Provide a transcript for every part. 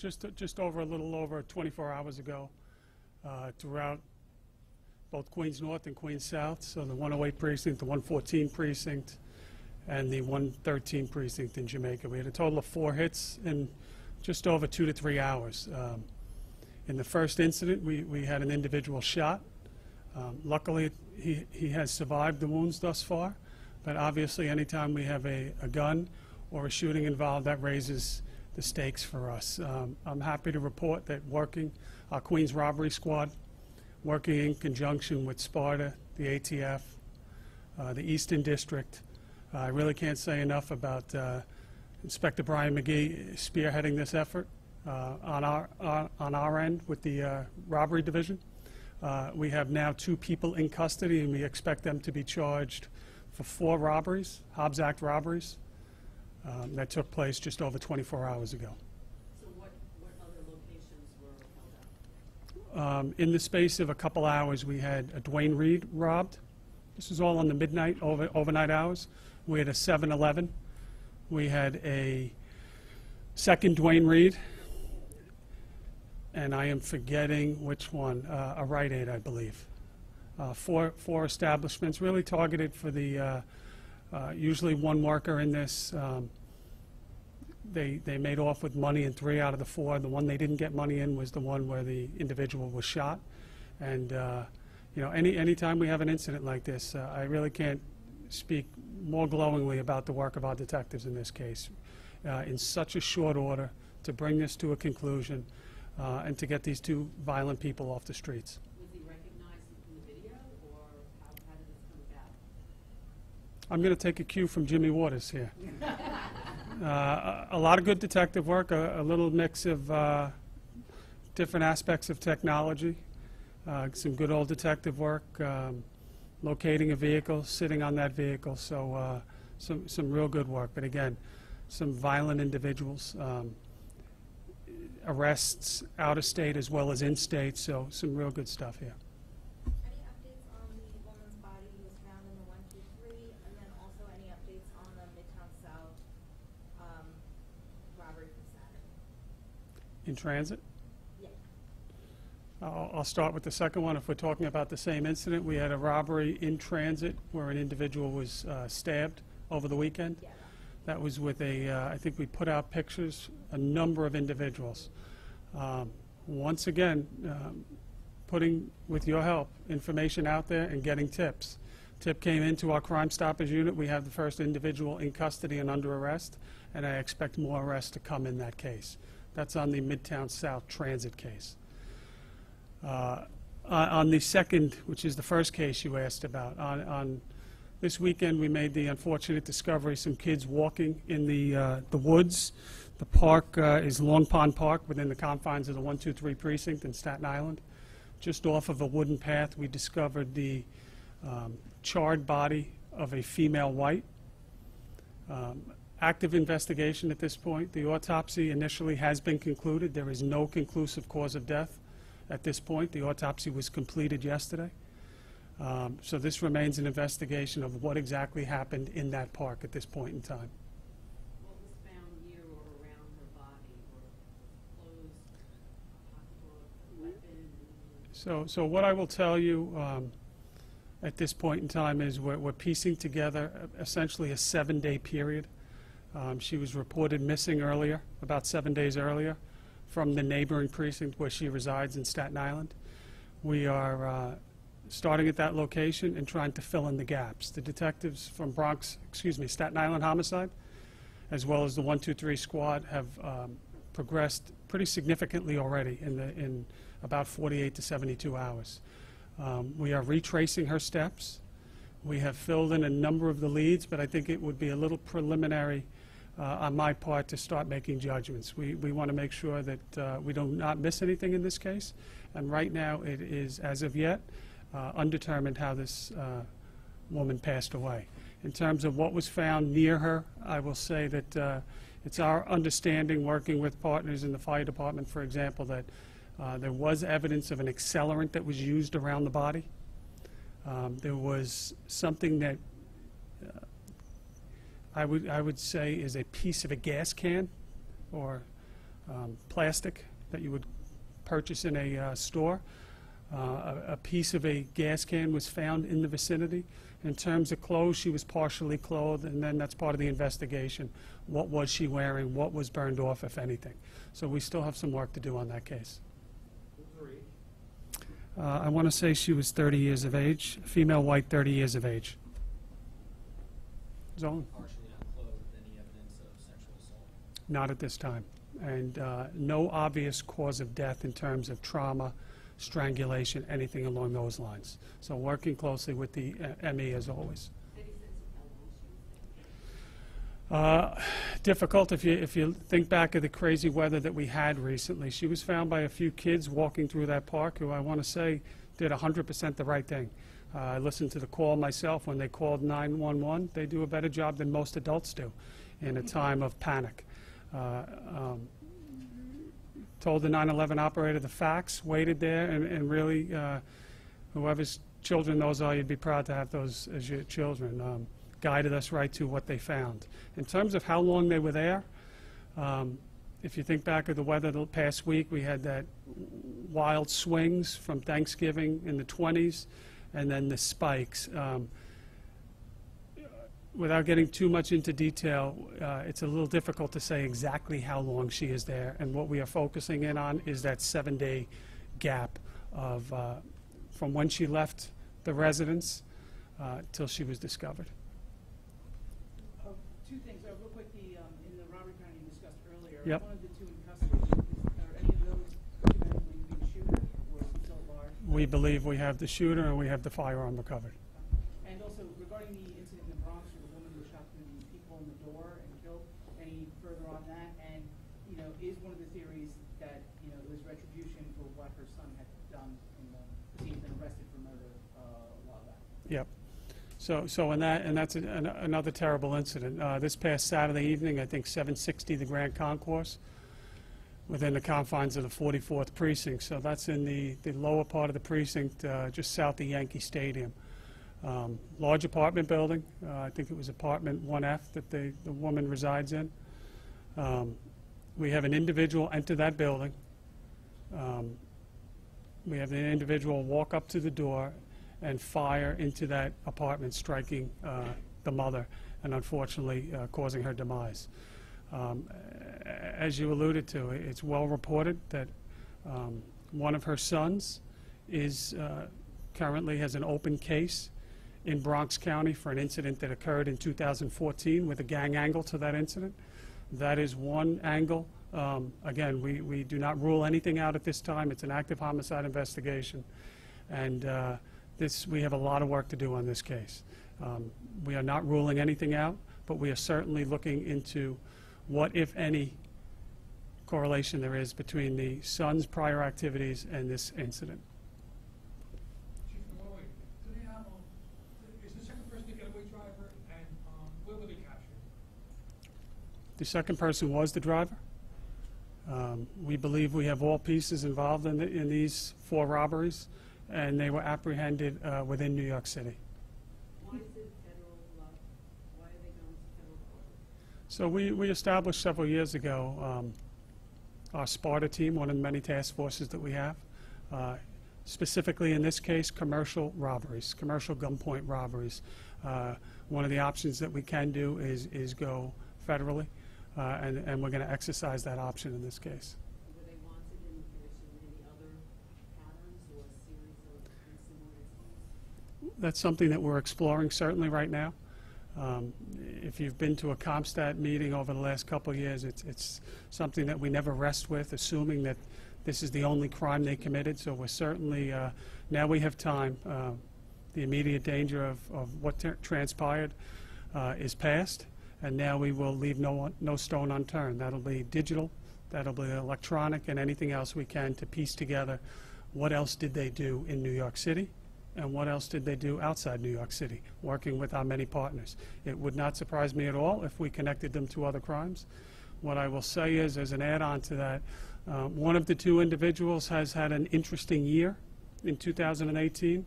just over a little over 24 hours ago, throughout both Queens North and Queens South, so the 108 precinct, the 114 precinct, and the 113 precinct in Jamaica. We had a total of 4 hits in just over 2 to 3 hours. In the first incident, we had an individual shot. Luckily, he has survived the wounds thus far, but obviously anytime we have a gun or a shooting involved, that raises the stakes for us. I'm happy to report that our Queens Robbery Squad, working in conjunction with Sparta, the ATF, the Eastern District, I really can't say enough about Inspector Brian McGee spearheading this effort on our end with the robbery division. We have now 2 people in custody, and we expect them to be charged for 4 robberies, Hobbs Act robberies, that took place just over 24 hours ago. So what other locations were held up? In the space of a couple hours, we had a Duane Reade robbed. This was all on the midnight, overnight hours. We had a 7-Eleven. We had a second Duane Reade, and I am forgetting which one, a Rite Aid, I believe. 4 establishments really targeted for the, usually one worker in this. They made off with money in 3 out of the 4. The one they didn't get money in was the one where the individual was shot. And you know, anytime we have an incident like this, I really can't speak more glowingly about the work of our detectives in this case. In such a short order, to bring this to a conclusion, and to get these 2 violent people off the streets. Was he recognized in the video, or how did this come about? I'm going to take a cue from Jimmy Waters here. A lot of good detective work, a little mix of different aspects of technology, some good old detective work, locating a vehicle, sitting on that vehicle, so some real good work. But again, some violent individuals, arrests out of state as well as in state, so some real good stuff here. Any updates on the woman's body who was found in the 123, and then also any updates on the Midtown South robbery from Saturday? In transit? Yeah. I'll start with the second one. If we're talking about the same incident, we had a robbery in transit where an individual was stabbed over the weekend. Yeah. That was with I think we put out pictures, a number of individuals. Once again, putting, with your help, information out there and getting tips. Tip came into our Crime Stoppers unit. We have the first individual in custody and under arrest, and I expect more arrests to come in that case. That's on the Midtown South transit case. On the second, which is the first case you asked about, on this weekend we made the unfortunate discovery, some kids walking in the woods. The park is Long Pond Park within the confines of the 123 precinct in Staten Island. Just off of a wooden path, we discovered the charred body of a female white. Active investigation at this point. The autopsy initially has been concluded. There is no conclusive cause of death at this point. The autopsy was completed yesterday. So this remains an investigation of what exactly happened in that park at this point in time. What was found near or around her body, or clothes, a pocketbook, weapon? So what I will tell you at this point in time is we're piecing together essentially a 7-day period. She was reported missing earlier, about 7 days earlier, from the neighboring precinct where she resides in Staten Island. We are starting at that location and trying to fill in the gaps. The detectives from Staten Island Homicide, as well as the 123 squad, have progressed pretty significantly already in about 48 to 72 hours. We are retracing her steps. We have filled in a number of the leads, but I think it would be a little preliminary on my part to start making judgments. We want to make sure that we do not miss anything in this case, and right now it is, as of yet, undetermined how this woman passed away. In terms of what was found near her, I will say that it's our understanding, working with partners in the fire department, for example, that there was evidence of an accelerant that was used around the body. There was something that I would say is a piece of a gas can, or plastic that you would purchase in a store. A piece of a gas can was found in the vicinity. In terms of clothes, she was partially clothed, and then that's part of the investigation. What was she wearing? What was burned off, if anything? So we still have some work to do on that case. What was her age? I want to say she was 30 years of age, female white, 30 years of age. Zone? Partially unclothed, any evidence of sexual assault? Not at this time. And no obvious cause of death in terms of trauma, strangulation, anything along those lines. So working closely with the ME as always. Any sense of how long she was there? Difficult if you think back of the crazy weather that we had recently. She was found by a few kids walking through that park who I want to say did 100% the right thing. I listened to the call myself when they called 911. They do a better job than most adults do in a time of panic. Told the 911 operator the facts, waited there, and really, whoever's children those are, you'd be proud to have those as your children. Guided us right to what they found. In terms of how long they were there, if you think back of the weather the past week, we had that wild swings from Thanksgiving in the 20s, and then the spikes. Without getting too much into detail, it's a little difficult to say exactly how long she is there, and what we are focusing in on is that 7-day gap of from when she left the residence till she was discovered. Two things, real quick, in the robbery crime you discussed earlier, Yep. one of the two in custody, are any of those documented believed to be the shooter, or is it still at large? We believe we have the shooter and we have the firearm recovered. And also, regarding the incident in the Bronx where the woman was shot through the people in the door and killed, any further on that? And, is one of the theories that, it was retribution for what her son had done because he had been arrested for murder a while back? Yep. So in that, and that's another terrible incident. This past Saturday evening, I think 760 the Grand Concourse, within the confines of the 44th precinct. So that's in the lower part of the precinct, just south of Yankee Stadium. Large apartment building. I think it was apartment 1F that the woman resides in. We have an individual enter that building. We have an individual walk up to the door and fire into that apartment, striking the mother and unfortunately causing her demise. As you alluded to, it's well reported that one of her sons is currently has an open case in Bronx County for an incident that occurred in 2014 with a gang angle to that incident. That is one angle. Again, we do not rule anything out at this time. It's an active homicide investigation. And we have a lot of work to do on this case. We are not ruling anything out, but we are certainly looking into what, if any, correlation there is between the son's prior activities and this incident. Chief, is the second person the getaway driver, and where were they captured? The second person was the driver. We believe we have all pieces involved in these 4 robberies, and they were apprehended within New York City. Why is it federal law? Why are they going to federal court? So we established several years ago our Sparta team, one of the many task forces that we have. Specifically in this case, commercial robberies, commercial gunpoint robberies. One of the options that we can do is go federally, and we're going to exercise that option in this case. Were they wanted in connection with any other patterns or a series of similar incidents? That's something that we're exploring certainly right now. If you've been to a CompStat meeting over the last couple of years, it's something that we never rest with, assuming that this is the only crime they committed. So we're certainly, now we have time. The immediate danger of what transpired is past, and now we will leave no stone unturned. That'll be digital, that'll be electronic, and anything else we can to piece together what else did they do in New York City and what else did they do outside New York City, working with our many partners. It would not surprise me at all if we connected them to other crimes. What I will say is, as an add-on to that, one of the 2 individuals has had an interesting year in 2018,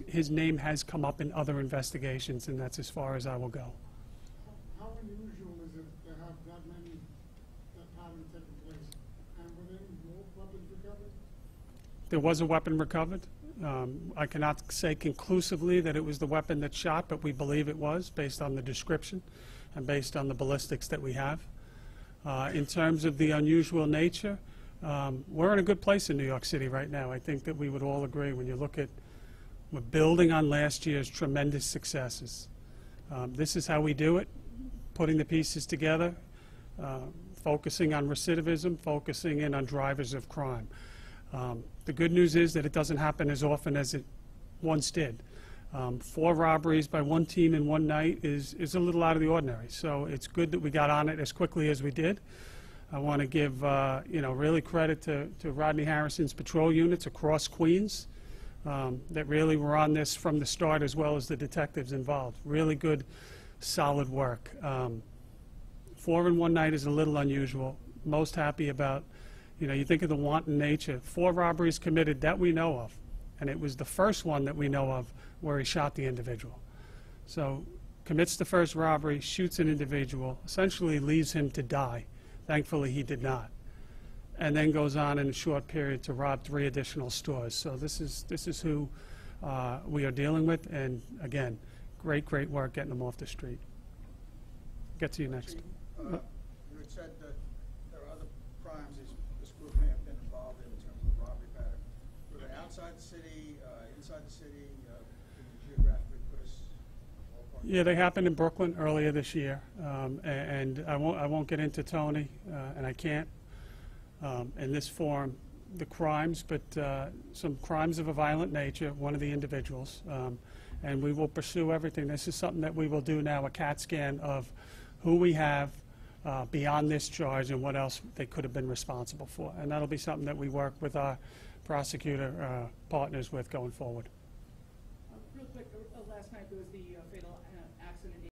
his name has come up in other investigations, and that's as far as I will go. How unusual is it time that pattern taking place? And were there any more weapons recovered? There was a weapon recovered. I cannot say conclusively that it was the weapon that shot, but we believe it was, based on the description and based on the ballistics that we have. In terms of the unusual nature, we're in a good place in New York City right now. I think that we would all agree when you look at, we're building on last year's tremendous successes. This is how we do it, putting the pieces together, focusing on recidivism, focusing in on drivers of crime. The good news is that it doesn't happen as often as it once did. 4 robberies by one team in one night is a little out of the ordinary. So it's good that we got on it as quickly as we did. I want to give really credit to Rodney Harrison's patrol units across Queens that really were on this from the start, as well as the detectives involved. Really good, solid work. 4 in one night is a little unusual. Most happy about, you think of the wanton nature. 4 robberies committed that we know of, and it was the first one that we know of where he shot the individual. So commits the first robbery, shoots an individual, essentially leaves him to die. Thankfully, he did not. And then goes on in a short period to rob 3 additional stores. So this is who we are dealing with, and again, great work getting them off the street. Get to you next. Chief, you had said that there are other crimes this group may have been involved in terms of the robbery pattern. Were they outside the city, inside the city? Can you geographically put us ballpark? Yeah, they happened in Brooklyn earlier this year, and I won't get into Tony, and I can't in this forum, the crimes, but some crimes of a violent nature, one of the individuals, and we will pursue everything. This is something that we will do now, a CAT scan of who we have beyond this charge and what else they could have been responsible for, and that'll be something that we work with our prosecutor partners with going forward. Real quick, last night there was the fatal accident